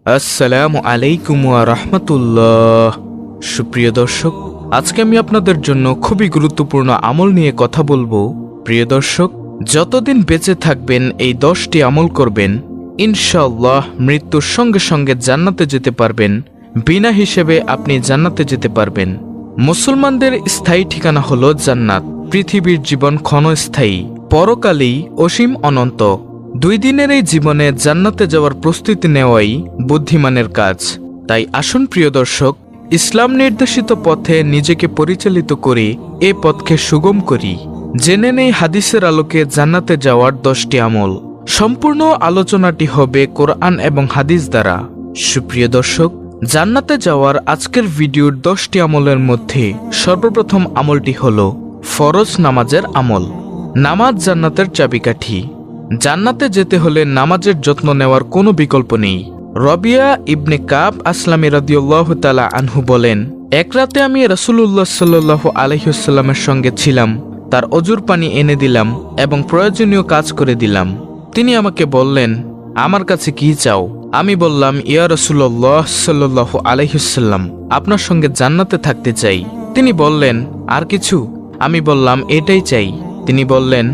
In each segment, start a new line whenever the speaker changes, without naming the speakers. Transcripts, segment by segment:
আসসালামু আলাইকুম ওয়া রাহমাতুল্লাহ। সুপ্রিয় দর্শক, আজকে আমি আপনাদের জন্য খুবই গুরুত্বপূর্ণ আমল নিয়ে কথা বলবো। প্রিয় দর্শক, যতদিন বেঁচে থাকবেন এই 10টি আমল করবেন, ইনশাআল্লাহ মৃত্যুর সঙ্গে সঙ্গে জান্নাতে যেতে পারবেন। বিনা হিসেবে আপনি জান্নাতে যেতে পারবেন। মুসলমানদের স্থায়ী ঠিকানা হলো জান্নাত। পৃথিবীর জীবন ক্ষণস্থায়ী, পরকালেই অসীম অনন্ত। 2 দিনের এই জীবনে জান্নাতে যাওয়ার প্রস্তুতি নেওয়াই বুদ্ধিমানের কাজ। তাই আসুন প্রিয় দর্শক, ইসলাম নির্দেশিত পথে নিজেকে পরিচালিত করে এ পথকে সুগম করি। জেনে নেই হাদিসের আলোকে জান্নাতে যাওয়ার 10টি আমল। সম্পূর্ণ আলোচনাটি হবে কোরআন এবং হাদিস দ্বারা। সুপ্রিয় দর্শক, জান্নাতে যাওয়ার আজকের ভিডিওর 10টি আমলের মধ্যে সর্বপ্রথম আমলটি হল ফরজ নামাজের আমল। নামাজ জান্নাতের চাবিকাঠি। জান্নাতে যেতে হলে নামাজের যত্ন নেওয়ার কোনো বিকল্প নেই। রবিয়া ইবনে কাব আসলামী রাদিয়াল্লাহু তাআলা আনহু বলেন, এক রাতে আমি রাসূলুল্লাহ সাল্লাল্লাহু আলাইহি ওয়াসাল্লামের সঙ্গে ছিলাম। তার অজুর পানি এনে দিলাম এবং প্রয়োজনীয় কাজ করে দিলাম। তিনি আমাকে বললেন, আমার কাছে কি চাও? আমি বললাম, ইয়া রাসূলুল্লাহ সাল্লাল্লাহু আলাইহি ওয়াসাল্লাম, আপনার সঙ্গে জান্নাতে থাকতে চাই। তিনি বললেন, আর কিছু? আমি বললাম, এটাই চাই। তিনি বললেন,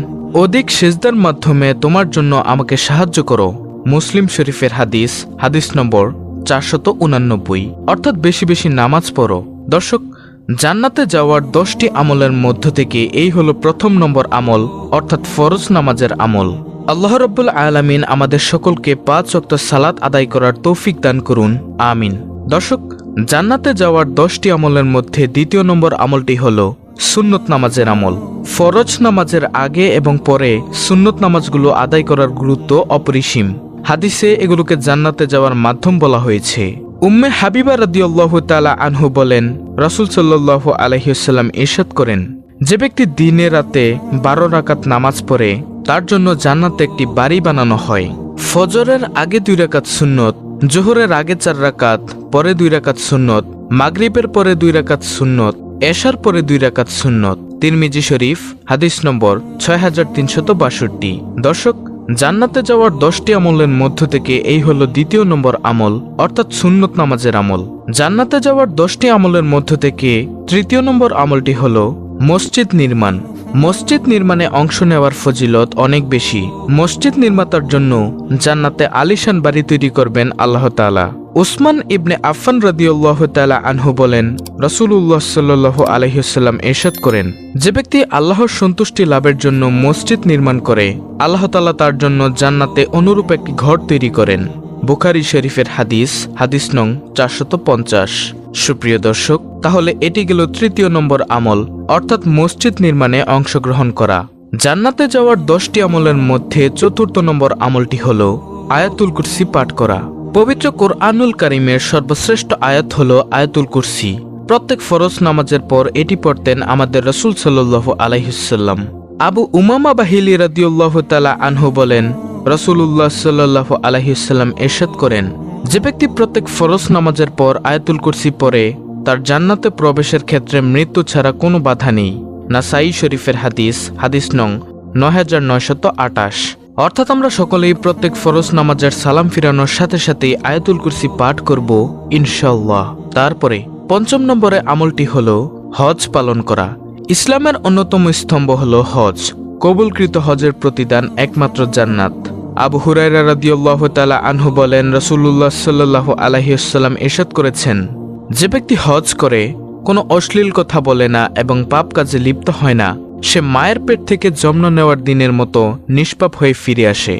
অধিক সেজদার মাধ্যমে তোমার জন্য আমাকে সাহায্য করো। মুসলিম শরীফের হাদিস, হাদিস নম্বর 489। অর্থাৎ বেশি বেশি নামাজ পড়ো। দর্শক, জান্নাতে যাওয়ার 10টি আমলের মধ্য থেকে এই হলো প্রথম নম্বর আমল, অর্থাৎ ফরজ নামাজের আমল। আল্লাহ রাব্বুল আলামিন আমাদের সকলকে 5 ওয়াক্ত সালাত আদায় করার তৌফিক দান করুন, আমিন। দর্শক, জান্নাতে যাওয়ার 10টি আমলের মধ্যে দ্বিতীয় নম্বর আমলটি হলো সুন্নত নামাজের আমল। ফরজ নামাজের আগে এবং পরে সুন্নত নামাজগুলো আদায় করার গুরুত্ব অপরিসীম। হাদিসে এগুলোকে জান্নাতে যাওয়ার মাধ্যম বলা হয়েছে। উম্মে হাবিবা রাদিয়াল্লাহু তাআলা আনহু বলেন, রাসূল সাল্লাল্লাহু আলাইহি ওয়াসাল্লাম ইরশাদ করেন, যে ব্যক্তি দিনে রাতে 12 রাকাত নামাজ পড়ে তার জন্য জান্নাতে একটি বাড়ি বানানো হয়। ফজরের আগে 2 রাকাত সুন্নত, জোহরের আগে 4 রাকাত, পরে 2 রাকাত সুন্নত, মাগরিবের পরে 2 রাকাত সুন্নত, এশার পরে 2 রাকাত সুন্নত। তিরমিজি শরীফ, হাদিস নম্বর 6362। দর্শক, জান্নাতে যাওয়ার 10টি আমলের মধ্য থেকে এই হলো দ্বিতীয় নম্বর আমল, অর্থাৎ সুন্নত নামাজের আমল। জান্নাতে যাওয়ার 10টি আমলের মধ্য থেকে তৃতীয় নম্বর আমলটি হলো মসজিদ নির্মাণ। মসজিদ নির্মাণে অংশ নেওয়ার ফজিলত অনেক বেশি। মসজিদ নির্মাতার জন্য জান্নাতে আলিশান বাড়ি তৈরি করবেন আল্লাহ তাআলা। উসমান ইবনে আফফান রাদিয়াল্লাহু তাআলা আনহু বলেন, রাসূলুল্লাহ সাল্লাল্লাহু আলাইহি ওয়াসাল্লাম ইরশাদ করেন, যে ব্যক্তি আল্লাহর সন্তুষ্টি লাভের জন্য মসজিদ নির্মাণ করে, আল্লাহ তাআলা তার জন্য জান্নাতে অনুরূপ একটি ঘর তৈরি করেন। বুখারী শরীফের হাদিস, হাদিস নং 450। সুপ্রিয় দর্শক, তাহলে এটি গেল তৃতীয় নম্বর আমল, অর্থাৎ মসজিদ নির্মাণে অংশগ্রহণ করা। জান্নাতে যাওয়ার 10টি আমলের মধ্যে চতুর্থ নম্বর আমলটি হল আয়াতুল কুরসি পাঠ করা। পবিত্র কোরআনুল কারীমের সর্বশ্রেষ্ঠ আয়াত হল আয়াতুল কুরসি। প্রত্যেক ফরজ নামাজের পর এটি পড়তেন আমাদের রাসূল সাল্লাল্লাহু আলাইহি ওয়াসাল্লাম। আবু উমামা বাহিলি রাদিয়াল্লাহু তাআলা আনহু বলেন, রাসূলুল্লাহ সাল্লাল্লাহু আলাইহি ওয়াসাল্লাম ইরশাদ করেন, যে ব্যক্তি প্রত্যেক ফরজ নামাজের পর আয়াতুল কুরসি পড়ে তার জান্নাতে প্রবেশের ক্ষেত্রে মৃত্যু ছাড়া কোনো বাধা নেই। নাসাই শরীফের হাদিস, হাদিস নং 9928। অর্থাৎ আমরা সকলেই প্রত্যেক ফরজ নামাজের সালাম ফিরানোর সাথে সাথে আয়াতুল কুরসি পাঠ করব ইনশাআল্লাহ। তারপরে পঞ্চম নম্বরে আমলটি হলো হজ পালন করা। ইসলামের অন্যতম স্তম্ভ হলো হজ। কবুলকৃত হজের প্রতিদান একমাত্র জান্নাত। আবু হুরায়রা রাদিয়াল্লাহু তাআলা আনহু বলেন, রাসূলুল্লাহ সাল্লাল্লাহু আলাইহি ওয়াসাল্লাম ইরশাদ করেছেন, যে ব্যক্তি হজ করে, কোনো অশ্লীল কথা বলে না এবং পাপ কাজে লিপ্ত হয় না, সে মায়ের পেট থেকে জন্ম নেওয়ার দিনের মতো নিষ্পাপ হয়ে ফিরে আসে।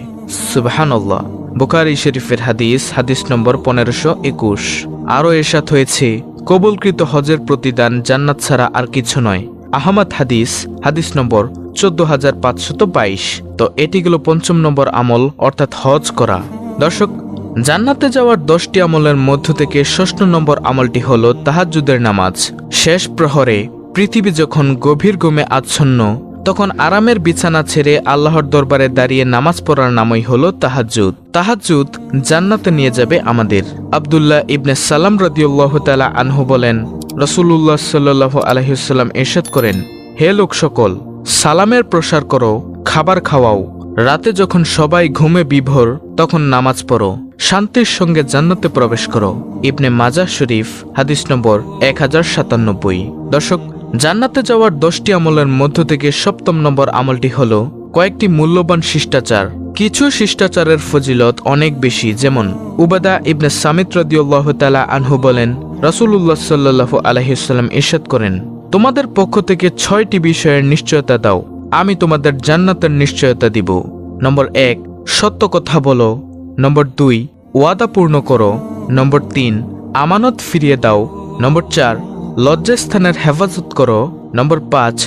সুবহানাল্লাহ। বুখারী শরীফের হাদিস, হাদিস নম্বর 1521। আরও ইরশাদ হয়েছে, কবুলকৃত হজের প্রতিদান জান্নাত ছাড়া আর কিছু নয়। আহমদ হাদিস, হাদিস নম্বর 14522। তো এটি গেল পঞ্চম নম্বর আমল, অর্থাৎ হজ করা। দর্শক, জান্নাতে যাওয়ার 10টি আমলের মধ্য থেকে ষষ্ঠ নম্বর আমলটি হলো তাহাজ্জুদের নামাজ। শেষ প্রহরে পৃথিবী যখন গভীর ঘুমে আচ্ছন্ন, তখন আরামের বিছানা ছেড়ে আল্লাহর দরবারে দাঁড়িয়ে নামাজ পড়ার নামই হলো তাহাজ্জুদ। তাহাজ্জুদ জান্নাতে নিয়ে যাবে আমাদের। আব্দুল্লাহ ইবনে সালাম রাদিয়াল্লাহু তাআলা আনহু বলেন, রাসূলুল্লাহ সাল্লাল্লাহু আলাইহি ওয়াসাল্লাম ইরশাদ করেন, হে লোক সকল, সালামের প্রসার করো, খাবার খাওয়াও, রাতে যখন সবাই ঘুমে বিভোর তখন নামাজ পড়ো, শান্তির সঙ্গে জান্নাতে প্রবেশ করো। ইবনে মাজাহ শরীফ, হাদিস নম্বর 1097। দর্শক, জান্নাতে যাওয়ার 10টি আমলের মধ্য থেকে 7ম নম্বর আমলটি হলো কয়েকটি মূল্যবান শিষ্টাচার। কিছু শিষ্টাচারের ফজিলত অনেক বেশি, যেমন উবাদা ইবনে সামিত রাদিয়াল্লাহু তাআলা আনহু বলেন, রাসূলুল্লাহ সাল্লাল্লাহু আলাইহি ওয়াসাল্লাম ইরশাদ করেন, তোমাদের পক্ষ থেকে 6টি বিষয়ের নিশ্চয়তা দাও, আমি তোমাদের জান্নাতের নিশ্চয়তা দিব। নম্বর 1, সত্য কথা বলো। নম্বর 2, ওয়াদা পূর্ণ করো। নম্বর 3, আমানত ফিরিয়ে দাও। নম্বর 4, লজ্জাস্থানের হেফাজত করো। নম্বর 5,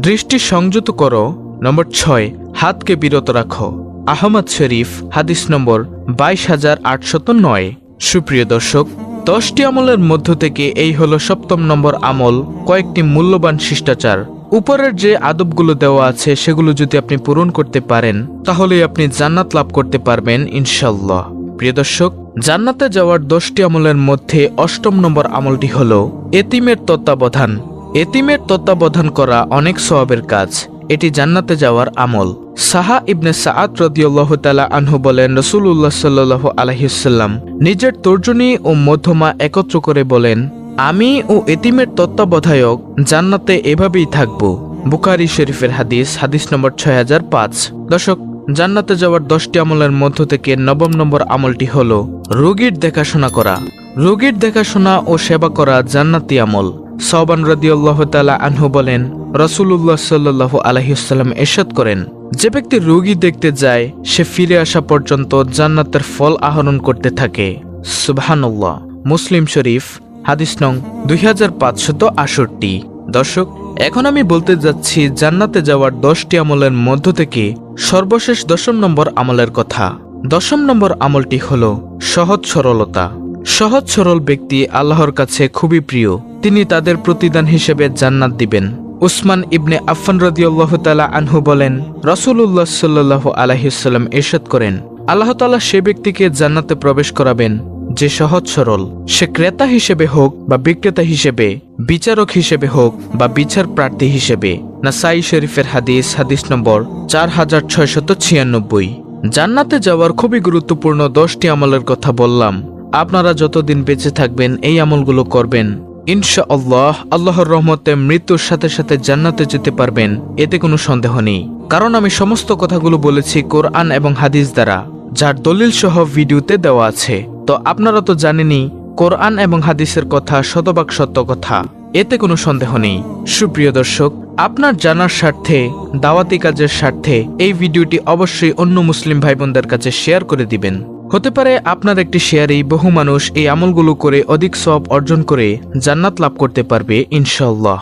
দৃষ্টি সংযত করো। নম্বর 6, হাতকে বিরত রাখো। আহমদ শরীফ, হাদিস নম্বর 22809। সুপ্রিয় দর্শক, 10টি আমলের মধ্য থেকে এই হলো 7ম নম্বর আমল, কয়েকটি মূল্যবান শিষ্টাচার। উপরের যে আদবগুলো দেওয়া আছে সেগুলো যদি আপনি পূরণ করতে পারেন তাহলেই আপনি জান্নাত লাভ করতে পারবেন ইনশাআল্লাহ। প্রিয় দর্শক, জান্নাতে যাওয়ার 10টি আমলের মধ্যে 8ম নম্বর আমলটি হলো এতিমের তত্ত্বাবধান। এতিমের তত্ত্বাবধান করা অনেক সওয়াবের কাজ, এটি জান্নাতে যাওয়ার আমল। সাহা ইবনে সাআদ রাদিয়াল্লাহু তাআলা আনহু বলেন, রাসূলুল্লাহ সাল্লাল্লাহু আলাইহি ওয়াসাল্লাম নিজের তর্জনী ও মধ্যমা একত্র করে বলেন, আমি ও এতিমের তত্ত্বাবধায়ক জান্নাতে এভাবেই থাকব। বুখারী শরীফের হাদিস, হাদিস নম্বর 6005। দর্শক, জান্নাতে যাওয়ার 10টি আমলের মধ্য থেকে 9ম নম্বর আমলটি হলো রোগীর দেখাশোনা করা। রোগীর দেখাশোনা ও সেবা করা জান্নাতি আমল। সাওবান রাদিয়াল্লাহু তাআলা আনহু বলেন, রাসূলুল্লাহ সাল্লাল্লাহু আলাইহি ওয়াসাল্লাম ইরশাদ করেন, যে ব্যক্তি রোগী দেখতে যায় সে ফিরে আসা পর্যন্ত জান্নাতের ফল আহরণ করতে থাকে। সুবহানাল্লাহ। মুসলিম শরীফ, হাদিস নং 2568। দর্শক, এখন আমি বলতে যাচ্ছি জান্নাতে যাওয়ার 10টি আমলের মধ্য থেকে সর্বশেষ 10ম নম্বর আমলের কথা। 10ম নম্বর আমলটি হলো সহজ সরলতা। সহজ সরল ব্যক্তি আল্লাহর কাছে খুবই প্রিয়, তিনি তাদের প্রতিদান হিসেবে জান্নাত দিবেন। উসমান ইবনে আফফান রাদিয়াল্লাহু তাআলা আনহু বলেন, রাসূলুল্লাহ সাল্লাল্লাহু আলাইহি ওয়াসাল্লাম ইরশাদ করেন, আল্লাহ তাআলা সে ব্যক্তিকে জান্নাতে প্রবেশ করাবেন যে সহজ সরল, সে ক্রেতা হিসেবে হোক বা বিক্রেতা হিসেবে, বিচারক হিসেবে হোক বা বিচার প্রার্থী হিসেবে। নাসাই শরীফের হাদিস, হাদিস নম্বর 4696। জান্নাতে যাওয়ার খুবই গুরুত্বপূর্ণ 10টি আমলের কথা বললাম। আপনারা যতদিন বেঁচে থাকবেন এই আমলগুলো করবেন, ইনশাআল্লাহ আল্লাহর রহমতে মৃত্যুর সাথে সাথে জান্নাতে যেতে পারবেন, এতে কোনো সন্দেহ নেই। কারণ আমি সমস্ত কথাগুলো বলেছি কোরআন এবং হাদিস দ্বারা, যার দলিল সহ ভিডিওতে দেওয়া আছে। তো আপনারা তো জানেনই কোরআন এবং হাদিসের কথা শতভাগ সত্য কথা, এতে কোনো সন্দেহ নেই। সুপ্রিয় দর্শক, আপনার জানার স্বার্থে, দাওয়াতি কাজের স্বার্থে এই ভিডিওটি অবশ্যই অন্য মুসলিম ভাই বোনদের কাছে শেয়ার করে দিবেন। হতে পারে আপনার একটি শেয়ারেই বহু মানুষ এই আমলগুলো করে অধিক সওয়াব অর্জন করে জান্নাত লাভ করতে পারবে ইনশাআল্লাহ।